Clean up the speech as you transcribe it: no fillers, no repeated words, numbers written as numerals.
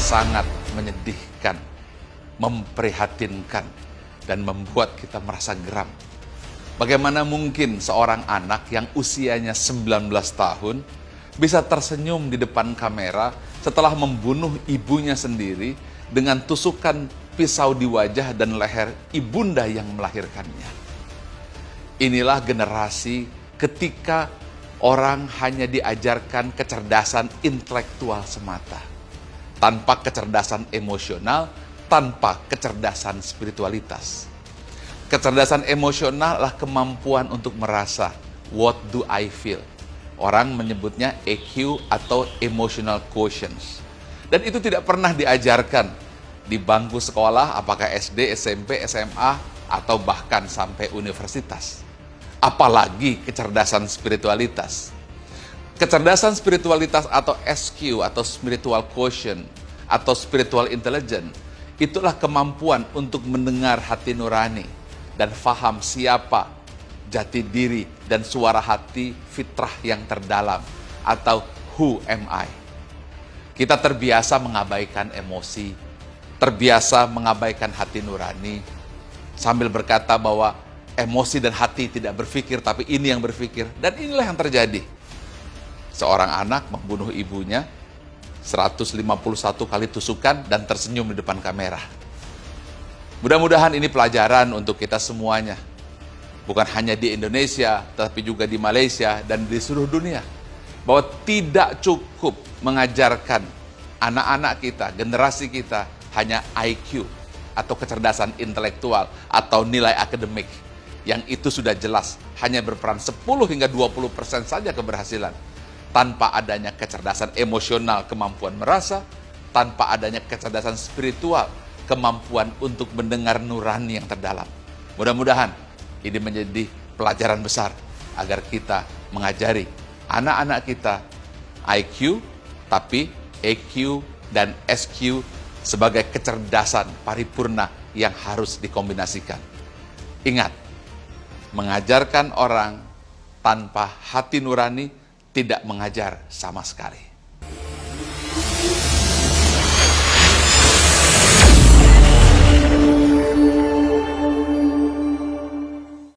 sangat menyedihkan, memprihatinkan, dan membuat kita merasa geram. Bagaimana mungkin seorang anak yang usianya 19 tahun bisa tersenyum di depan kamera setelah membunuh ibunya sendiri dengan tusukan pisau di wajah dan leher ibunda yang melahirkannya. Inilah generasi ketika orang hanya diajarkan kecerdasan intelektual semata, tanpa kecerdasan emosional, tanpa kecerdasan spiritualitas. Kecerdasan emosional adalah kemampuan untuk merasa, what do I feel? Orang menyebutnya EQ atau emotional quotient. Dan itu tidak pernah diajarkan di bangku sekolah, apakah SD, SMP, SMA, atau bahkan sampai universitas. Apalagi kecerdasan spiritualitas. Kecerdasan spiritualitas atau SQ atau spiritual quotient atau spiritual intelligence, itulah kemampuan untuk mendengar hati nurani dan faham siapa jati diri dan suara hati fitrah yang terdalam atau who am I. Kita terbiasa mengabaikan emosi, terbiasa mengabaikan hati nurani, sambil berkata bahwa emosi dan hati tidak berpikir, tapi ini yang berpikir. Dan inilah yang terjadi. Seorang anak membunuh ibunya 151 kali tusukan dan tersenyum di depan kamera. Mudah-mudahan ini pelajaran untuk kita semuanya. Bukan hanya di Indonesia, tetapi juga di Malaysia dan di seluruh dunia. Bahwa tidak cukup mengajarkan anak-anak kita, generasi kita, hanya IQ atau kecerdasan intelektual atau nilai akademik. Yang itu sudah jelas hanya berperan 10 hingga 20% saja keberhasilan. Tanpa adanya kecerdasan emosional, kemampuan merasa, tanpa adanya kecerdasan spiritual, kemampuan untuk mendengar nurani yang terdalam. Mudah-mudahan ini menjadi pelajaran besar agar kita mengajari anak-anak kita IQ, tapi EQ dan SQ sebagai kecerdasan paripurna yang harus dikombinasikan. Ingat, mengajarkan orang tanpa hati nurani tidak mengajar sama sekali.